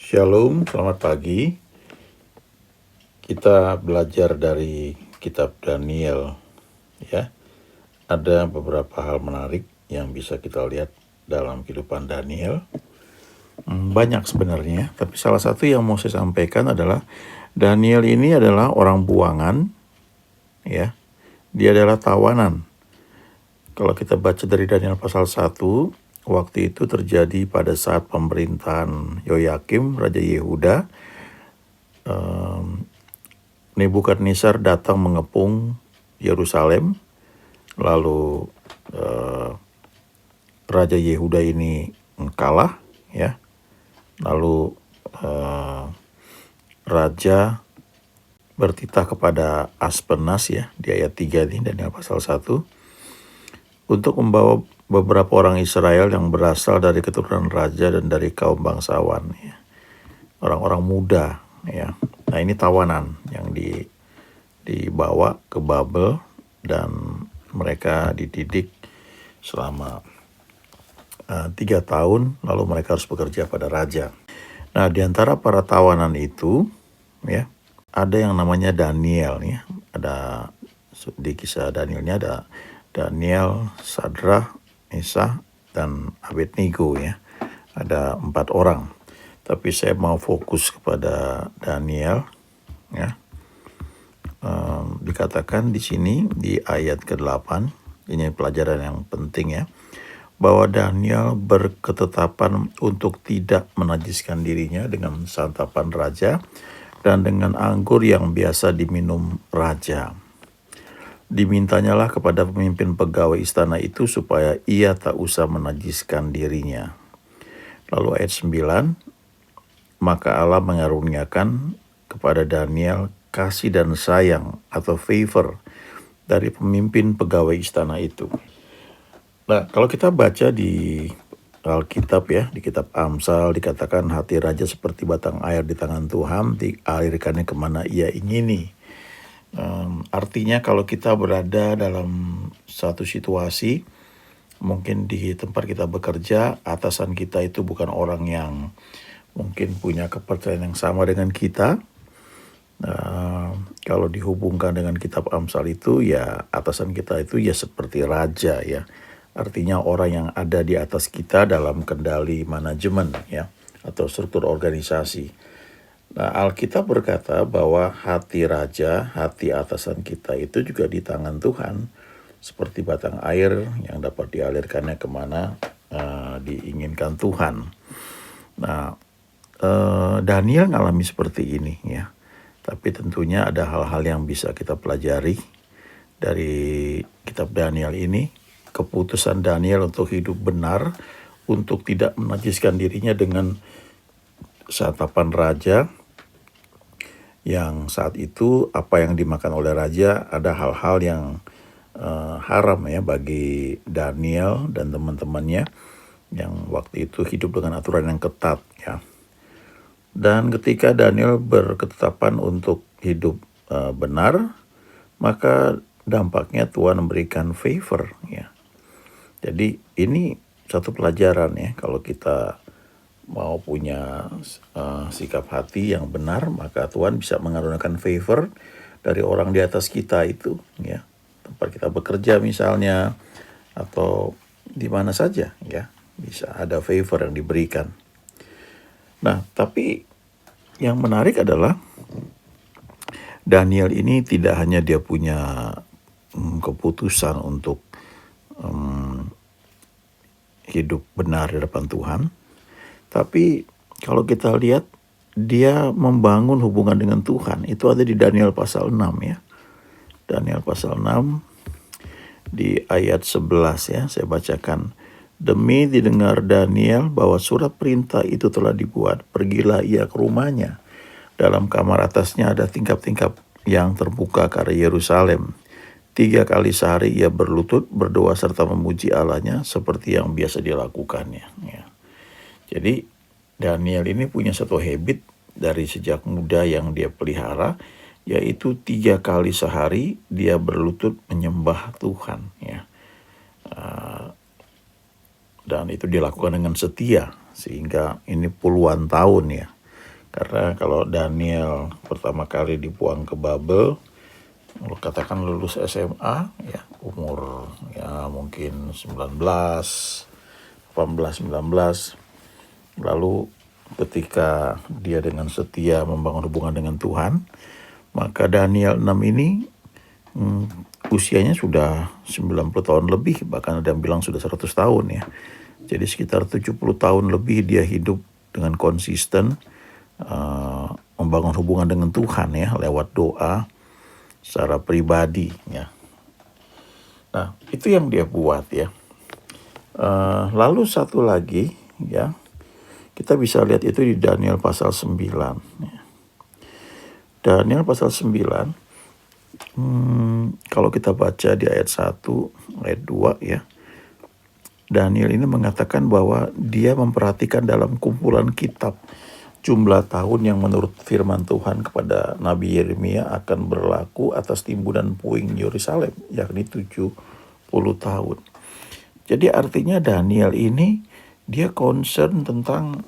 Shalom, selamat pagi. Kita belajar dari kitab Daniel, ya. Ada beberapa hal menarik yang bisa kita lihat dalam kehidupan Daniel. Banyak sebenarnya, tapi salah satu yang mau saya sampaikan adalah Daniel ini adalah orang buangan, ya. Dia adalah tawanan. Kalau kita baca dari Daniel pasal 1, waktu itu terjadi pada saat pemerintahan Yoyakim, Raja Yehuda. Nebukadnezar datang mengepung Yerusalem, lalu Raja Yehuda ini kalah, ya. Lalu Raja bertitah kepada Aspenas, ya, di ayat 3 ini Daniel pasal 1, untuk membawa beberapa orang Israel yang berasal dari keturunan raja dan dari kaum bangsawan, ya. Orang-orang muda, ya. Nah, ini tawanan yang dibawa ke Babel dan mereka dididik selama 3 tahun, lalu mereka harus bekerja pada raja. Nah, di antara para tawanan itu, ya, ada yang namanya Daniel, ya. Ada di kisah Danielnya ada Daniel, Sadrah, Mesakh, dan Abednego, ya. Ada 4 orang. Tapi saya mau fokus kepada Daniel, ya. Dikatakan di sini di ayat ke-8, ini pelajaran yang penting, ya, bahwa Daniel berketetapan untuk tidak menajiskan dirinya dengan santapan raja dan dengan anggur yang biasa diminum raja. Dimintanyalah kepada pemimpin pegawai istana itu supaya ia tak usah menajiskan dirinya. Lalu ayat 9, maka Allah mengaruniakan kepada Daniel kasih dan sayang atau favor dari pemimpin pegawai istana itu. Nah, kalau kita baca di Alkitab, ya, di kitab Amsal dikatakan hati raja seperti batang air di tangan Tuhan, dialirkannya kemana ia ingini. Artinya kalau kita berada dalam satu situasi, mungkin di tempat kita bekerja, atasan kita itu bukan orang yang mungkin punya kepercayaan yang sama dengan kita. Kalau dihubungkan dengan kitab Amsal itu, ya, atasan kita itu ya seperti raja, ya. Artinya orang yang ada di atas kita dalam kendali manajemen, ya, atau struktur organisasi. Nah, Alkitab berkata bahwa hati raja, hati atasan kita itu juga di tangan Tuhan, seperti batang air yang dapat dialirkannya kemana diinginkan Tuhan. Nah, Daniel ngalami seperti ini, ya. Tapi tentunya ada hal-hal yang bisa kita pelajari dari kitab Daniel ini. Keputusan Daniel untuk hidup benar, untuk tidak menajiskan dirinya dengan santapan raja, yang saat itu apa yang dimakan oleh raja ada hal-hal yang haram, ya, bagi Daniel dan teman-temannya yang waktu itu hidup dengan aturan yang ketat, ya. Dan ketika Daniel berketetapan untuk hidup benar, maka dampaknya Tuhan memberikan favor, ya. Jadi ini satu pelajaran, ya, kalau kita mau punya sikap hati yang benar, maka Tuhan bisa mengaruniakan favor dari orang di atas kita itu, ya. Tempat kita bekerja misalnya, atau di mana saja, ya, bisa ada favor yang diberikan. Nah, tapi yang menarik adalah Daniel ini tidak hanya dia punya keputusan untuk hidup benar di depan Tuhan, tapi kalau kita lihat dia membangun hubungan dengan Tuhan. Itu ada di Daniel pasal 6, ya. Daniel pasal 6 di ayat 11, ya, saya bacakan. Demi didengar Daniel bahwa surat perintah itu telah dibuat, pergilah ia ke rumahnya. Dalam kamar atasnya ada tingkap-tingkap yang terbuka ke arah Yerusalem. 3 kali sehari ia berlutut, berdoa serta memuji Allahnya seperti yang biasa dilakukannya, ya. Jadi Daniel ini punya satu habit dari sejak muda yang dia pelihara, yaitu 3 kali sehari dia berlutut menyembah Tuhan, ya. Dan itu dilakukan dengan setia, sehingga ini puluhan tahun, ya. Karena kalau Daniel pertama kali dibuang ke Babel, kalau katakan lulus SMA ya, umur ya mungkin 19, 18, 19, lalu ketika dia dengan setia membangun hubungan dengan Tuhan, maka Daniel 6 ini usianya sudah 90 tahun lebih, bahkan ada yang bilang sudah 100 tahun ya. Jadi sekitar 70 tahun lebih dia hidup dengan konsisten membangun hubungan dengan Tuhan ya, lewat doa secara pribadi ya. Nah, itu yang dia buat ya. Lalu satu lagi ya, kita bisa lihat itu di Daniel pasal 9 ya. Daniel pasal 9, kalau kita baca di ayat 1, ayat 2 ya, Daniel ini mengatakan bahwa dia memperhatikan dalam kumpulan kitab jumlah tahun yang menurut firman Tuhan kepada Nabi Yeremia akan berlaku atas timbunan puing Yerusalem, yakni 70 tahun. Jadi artinya Daniel ini dia concern tentang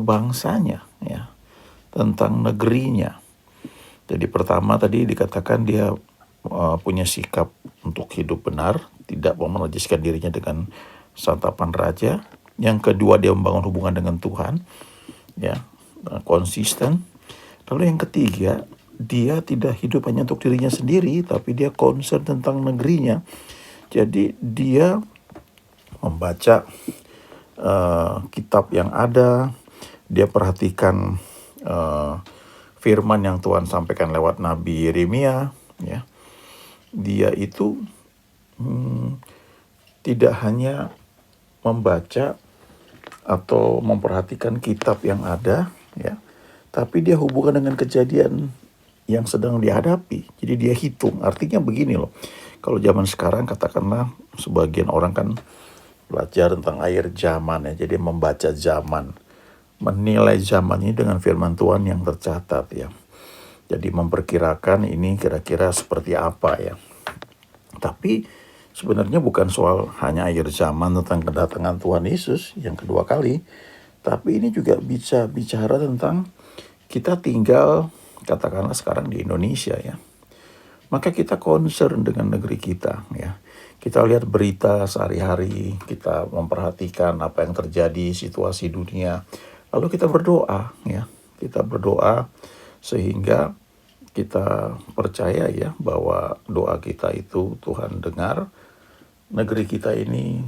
bangsanya ya, tentang negerinya. Jadi pertama tadi dikatakan dia punya sikap untuk hidup benar, tidak mau menajiskan dirinya dengan santapan raja. Yang kedua, dia membangun hubungan dengan Tuhan ya, konsisten. Lalu yang ketiga, dia tidak hidup hanya untuk dirinya sendiri, tapi dia concern tentang negerinya. Jadi dia membaca kitab yang ada, dia perhatikan firman yang Tuhan sampaikan lewat Nabi Yeremia ya. Dia itu tidak hanya membaca atau memperhatikan kitab yang ada ya, tapi dia hubungan dengan kejadian yang sedang dihadapi. Jadi dia hitung. Artinya begini loh, kalau zaman sekarang katakanlah sebagian orang kan belajar tentang akhir zaman ya, jadi membaca zaman, menilai zaman ini dengan firman Tuhan yang tercatat ya. Jadi memperkirakan ini kira-kira seperti apa ya. Tapi sebenarnya bukan soal hanya akhir zaman tentang kedatangan Tuhan Yesus yang kedua kali, tapi ini juga bisa bicara tentang kita tinggal katakanlah sekarang di Indonesia ya. Maka kita concern dengan negeri kita ya. Kita lihat berita sehari-hari, kita memperhatikan apa yang terjadi, situasi dunia. Lalu kita berdoa ya. Kita berdoa sehingga kita percaya ya bahwa doa kita itu Tuhan dengar. Negeri kita ini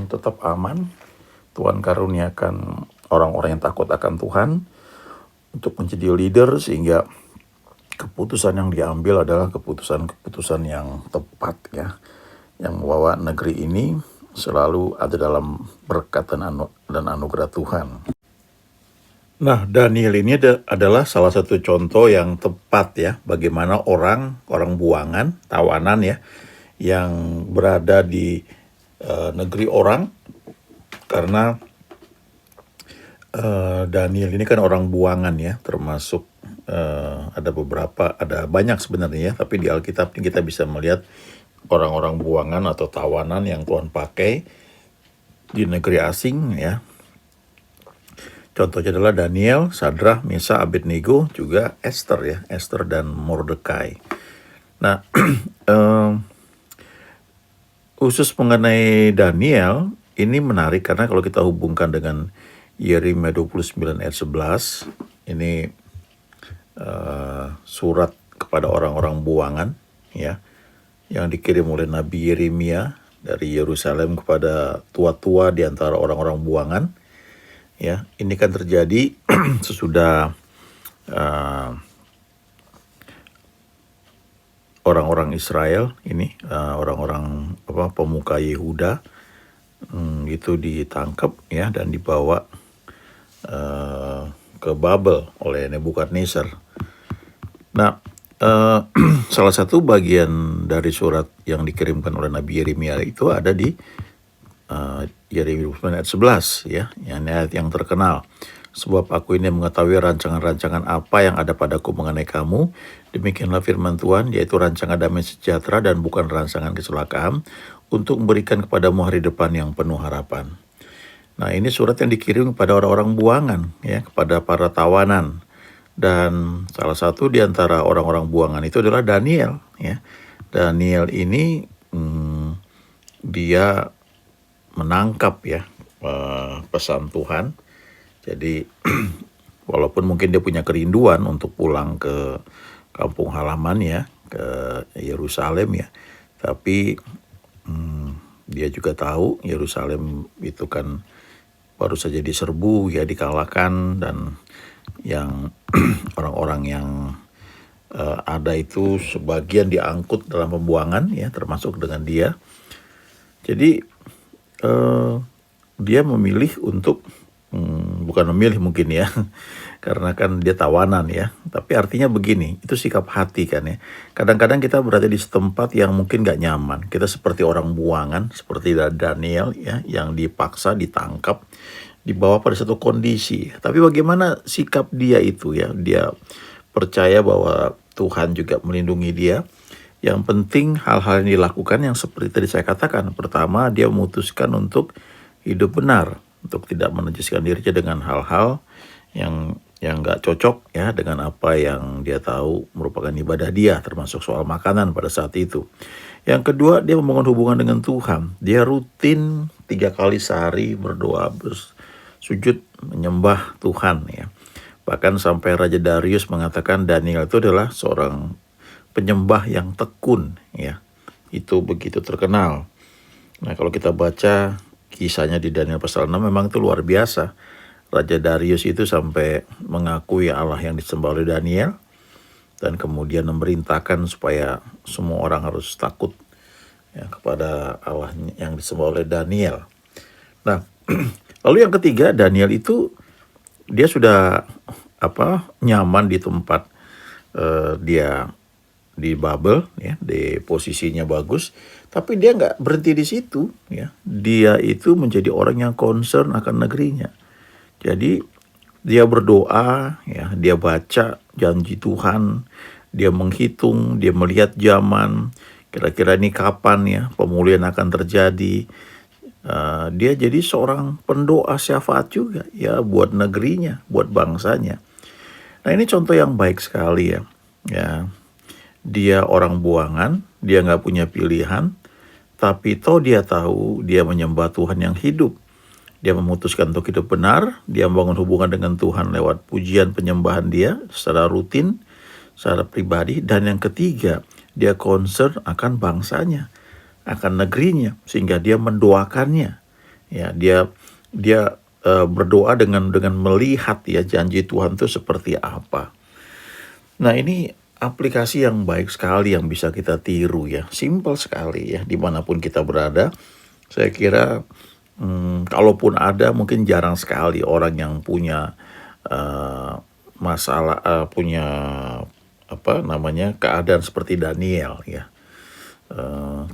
tetap aman. Tuhan karuniakan orang-orang yang takut akan Tuhan untuk menjadi leader, sehingga keputusan yang diambil adalah keputusan-keputusan yang tepat ya, yang membawa negeri ini selalu ada dalam berkat dan anugerah Tuhan. Nah, Daniel ini adalah salah satu contoh yang tepat ya, bagaimana orang buangan, tawanan ya, yang berada di negeri orang, karena Daniel ini kan orang buangan ya, termasuk ada banyak sebenarnya ya, tapi di Alkitab ini kita bisa melihat orang-orang buangan atau tawanan yang Tuhan pakai di negeri asing ya. Contohnya adalah Daniel, Sadrah, Mesakh, Abednego, juga Esther ya, Esther dan Mordekai. Nah, khusus mengenai Daniel, ini menarik karena kalau kita hubungkan dengan Yeremia 29 ayat 11, ini surat kepada orang-orang buangan ya, yang dikirim oleh Nabi Yeremia dari Yerusalem kepada tua-tua di antara orang-orang buangan ya. Ini kan terjadi sesudah orang-orang Israel ini, orang-orang pemuka Yehuda itu ditangkap ya dan dibawa ke Babel oleh Nebukadnezar. Nah, salah satu bagian dari surat yang dikirimkan oleh Nabi Yeremia itu ada di Yeremia 29 ayat 11 ya, ayat yang terkenal. Sebab aku ini mengetahui rancangan-rancangan apa yang ada padaku mengenai kamu. Demikianlah firman Tuhan, yaitu rancangan damai sejahtera dan bukan rancangan kecelakaan, untuk memberikan kepadamu hari depan yang penuh harapan. Nah, ini surat yang dikirim kepada orang-orang buangan ya, kepada para tawanan. Dan salah satu di antara orang-orang buangan itu adalah Daniel ya. Daniel ini dia menangkap ya pesan Tuhan. Jadi walaupun mungkin dia punya kerinduan untuk pulang ke kampung halaman ya, ke Yerusalem ya, tapi dia juga tahu Yerusalem itu kan baru saja diserbu ya, dikalahkan, dan yang orang-orang yang ada itu sebagian diangkut dalam pembuangan ya, termasuk dengan dia. Jadi dia memilih untuk bukan memilih mungkin ya, karena kan dia tawanan ya. Tapi artinya begini, itu sikap hati kan ya. Kadang-kadang kita berada di tempat yang mungkin gak nyaman. Kita seperti orang buangan, seperti Daniel ya, yang dipaksa ditangkap, dibawa pada satu kondisi. Tapi bagaimana sikap dia itu ya? Dia percaya bahwa Tuhan juga melindungi dia. Yang penting hal-hal yang dilakukan yang seperti tadi saya katakan. Pertama, dia memutuskan untuk hidup benar, untuk tidak menajiskan dirinya dengan hal-hal yang nggak cocok ya dengan apa yang dia tahu merupakan ibadah dia, termasuk soal makanan pada saat itu. Yang kedua, dia membangun hubungan dengan Tuhan. Dia rutin 3 kali sehari berdoa, bersujud, menyembah Tuhan ya. Bahkan sampai Raja Darius mengatakan Daniel itu adalah seorang penyembah yang tekun ya. Itu begitu terkenal. Nah, kalau kita baca kisahnya di Daniel pasal 6 memang itu luar biasa. Raja Darius itu sampai mengakui Allah yang disembah oleh Daniel, dan kemudian memerintahkan supaya semua orang harus takut ya, kepada Allah yang disembah oleh Daniel. Nah, lalu yang ketiga, Daniel itu dia sudah nyaman di tempat dia di Babel ya, di posisinya bagus, tapi dia nggak berhenti di situ ya. Dia itu menjadi orang yang concern akan negerinya. Jadi dia berdoa ya, dia baca janji Tuhan, dia menghitung, dia melihat zaman, kira-kira ini kapan ya pemulihan akan terjadi. Dia jadi seorang pendoa syafaat juga ya, buat negerinya, buat bangsanya. Nah, ini contoh yang baik sekali ya. Ya, dia orang buangan, dia nggak punya pilihan, tapi toh dia tahu dia menyembah Tuhan yang hidup. Dia memutuskan untuk hidup benar, dia membangun hubungan dengan Tuhan lewat pujian penyembahan dia secara rutin, secara pribadi. Dan yang ketiga, dia concern akan bangsanya, akan negerinya, sehingga dia mendoakannya. Ya, dia berdoa dengan melihat ya janji Tuhan itu seperti apa. Nah, ini aplikasi yang baik sekali yang bisa kita tiru ya. Simple sekali ya, dimanapun kita berada. Saya kira kalaupun ada, mungkin jarang sekali orang yang punya masalah, punya keadaan seperti Daniel ya.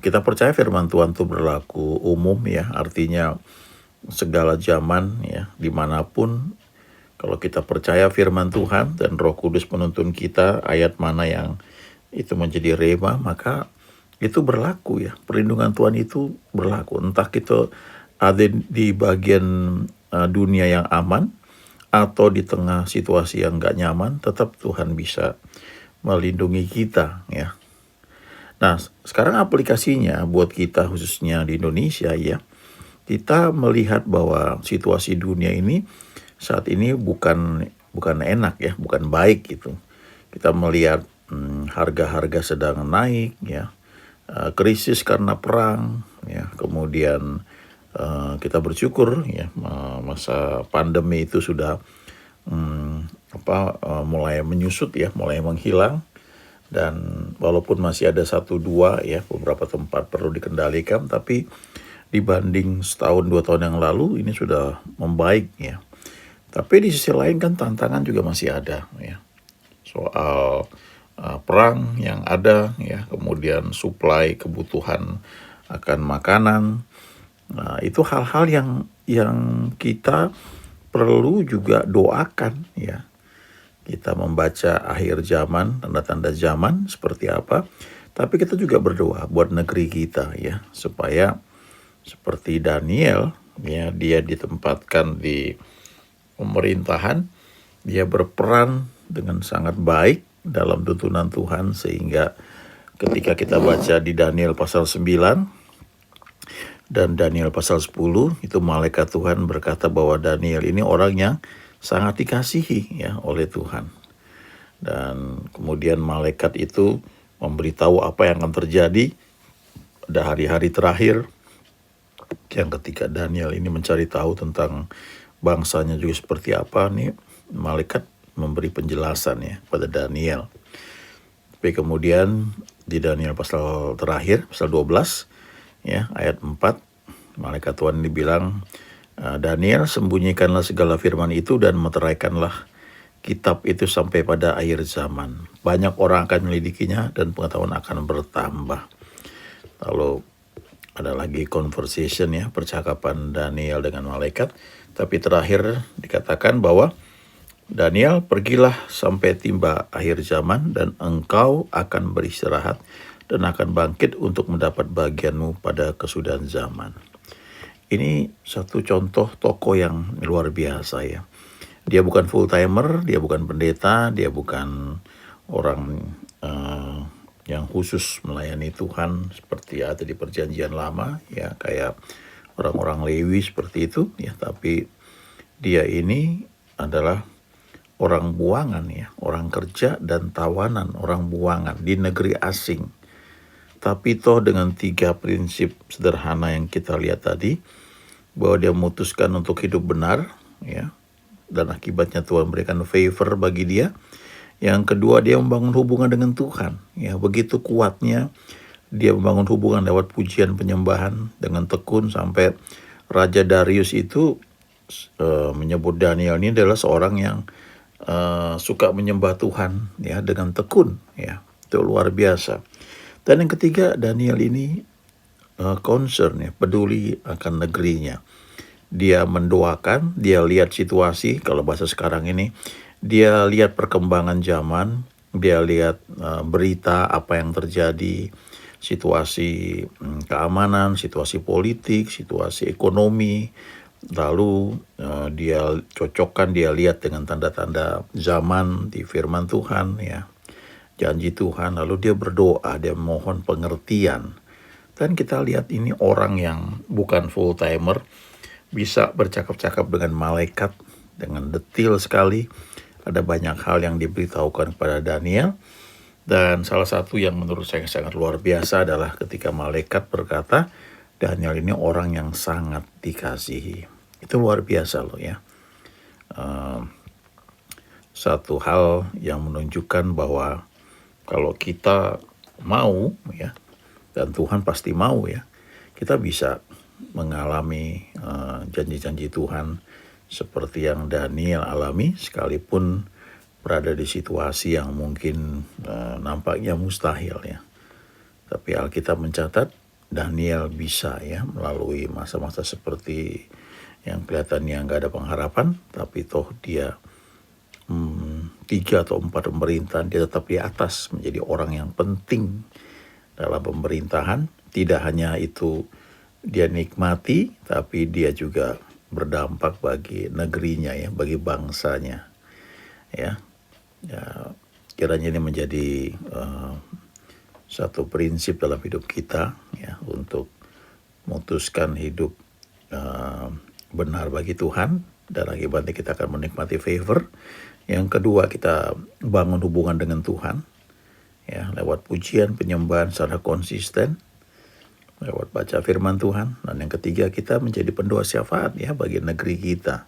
Kita percaya firman Tuhan itu berlaku umum ya, artinya segala zaman ya, dimanapun. Kalau kita percaya firman Tuhan dan Roh Kudus menuntun kita ayat mana yang itu menjadi rema, maka itu berlaku ya. Perlindungan Tuhan itu berlaku. Entah kita ada di bagian dunia yang aman atau di tengah situasi yang gak nyaman, tetap Tuhan bisa melindungi kita ya. Nah, sekarang aplikasinya buat kita khususnya di Indonesia ya. Kita melihat bahwa situasi dunia ini saat ini bukan enak ya, bukan baik gitu. Kita melihat harga-harga sedang naik ya, krisis karena perang ya. Kemudian kita bersyukur ya, masa pandemi itu sudah mulai menyusut ya, mulai menghilang. Dan walaupun masih ada 1-2 ya beberapa tempat perlu dikendalikan, tapi dibanding setahun 2 tahun yang lalu ini sudah membaik ya. Tapi di sisi lain kan tantangan juga masih ada ya. Soal perang yang ada ya, kemudian suplai kebutuhan akan makanan. Nah, itu hal-hal yang kita perlu juga doakan ya. Kita membaca akhir zaman, tanda-tanda zaman seperti apa, tapi kita juga berdoa buat negeri kita ya, supaya seperti Daniel ya, dia ditempatkan di pemerintahan, dia berperan dengan sangat baik dalam tuntunan Tuhan, sehingga ketika kita baca di Daniel pasal 9 dan Daniel pasal 10, itu malaikat Tuhan berkata bahwa Daniel ini orang yang sangat dikasihi ya oleh Tuhan. Dan kemudian malaikat itu memberitahu apa yang akan terjadi pada hari-hari terakhir, yang ketika Daniel ini mencari tahu tentang bangsanya juga seperti apa, nih malaikat memberi penjelasan ya pada Daniel. Tapi kemudian di Daniel pasal terakhir, pasal 12 ya ayat 4, malaikat Tuhan ini bilang, Daniel, sembunyikanlah segala firman itu dan meteraikanlah kitab itu sampai pada akhir zaman. Banyak orang akan menyelidikinya dan pengetahuan akan bertambah. Lalu ada lagi conversation ya, percakapan Daniel dengan malaikat. Tapi terakhir dikatakan bahwa Daniel, pergilah sampai tiba akhir zaman dan engkau akan beristirahat dan akan bangkit untuk mendapat bagianmu pada kesudahan zaman. Ini satu contoh tokoh yang luar biasa ya. Dia bukan full timer, dia bukan pendeta, dia bukan orang yang khusus melayani Tuhan seperti ada di perjanjian lama ya, kayak orang-orang Lewi seperti itu ya, tapi dia ini adalah orang buangan ya, orang kerja dan tawanan, orang buangan di negeri asing. Tapi toh dengan 3 prinsip sederhana yang kita lihat tadi, bahwa dia memutuskan untuk hidup benar ya, dan akibatnya Tuhan berikan favor bagi dia. Yang kedua, dia membangun hubungan dengan Tuhan ya, begitu kuatnya dia membangun hubungan lewat pujian penyembahan dengan tekun, sampai Raja Darius itu menyebut Daniel ini adalah seorang yang suka menyembah Tuhan ya dengan tekun ya. Itu luar biasa. Dan yang ketiga, Daniel ini concern ya, peduli akan negerinya. Dia mendoakan, dia lihat situasi, kalau bahasa sekarang ini, dia lihat perkembangan zaman, dia lihat berita apa yang terjadi, situasi keamanan, situasi politik, situasi ekonomi, lalu dia cocokkan, dia lihat dengan tanda-tanda zaman di firman Tuhan ya, janji Tuhan, lalu dia berdoa, dia mohon pengertian. Dan kita lihat ini orang yang bukan full timer, bisa bercakap-cakap dengan malaikat dengan detail sekali. Ada banyak hal yang diberitahukan kepada Daniel. Dan salah satu yang menurut saya sangat luar biasa adalah ketika malaikat berkata, Daniel ini orang yang sangat dikasihi. Itu luar biasa loh ya. Satu hal yang menunjukkan bahwa kalau kita mau ya, dan Tuhan pasti mau ya, kita bisa mengalami janji-janji Tuhan seperti yang Daniel alami, sekalipun berada di situasi yang mungkin nampaknya mustahil ya. Tapi Alkitab mencatat Daniel bisa ya melalui masa-masa seperti yang kelihatannya nggak ada pengharapan, tapi toh dia 3 atau 4 pemerintahan, dia tetap di atas, menjadi orang yang penting dalam pemerintahan. Tidak hanya itu dia nikmati, tapi dia juga berdampak bagi negerinya ya, bagi bangsanya ya. Kiranya ini menjadi satu prinsip dalam hidup kita ya, untuk memutuskan hidup benar bagi Tuhan, dan akibatnya kita akan menikmati favor. Yang kedua, kita bangun hubungan dengan Tuhan ya, lewat pujian penyembahan secara konsisten, lewat baca firman Tuhan. Dan yang ketiga, kita menjadi pendoa syafaat ya bagi negeri kita.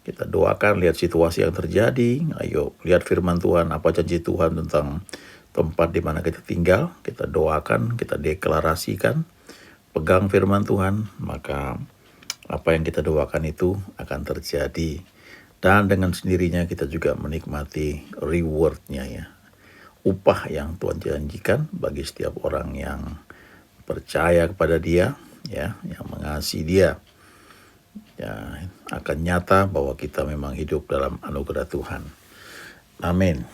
Kita doakan, lihat situasi yang terjadi, ayo lihat firman Tuhan, apa janji Tuhan tentang tempat di mana kita tinggal. Kita doakan, kita deklarasikan, pegang firman Tuhan, maka apa yang kita doakan itu akan terjadi. Dan dengan sendirinya kita juga menikmati rewardnya ya, upah yang Tuhan janjikan bagi setiap orang yang percaya kepada Dia ya, yang mengasihi Dia ya, akan nyata bahwa kita memang hidup dalam anugerah Tuhan. Amin.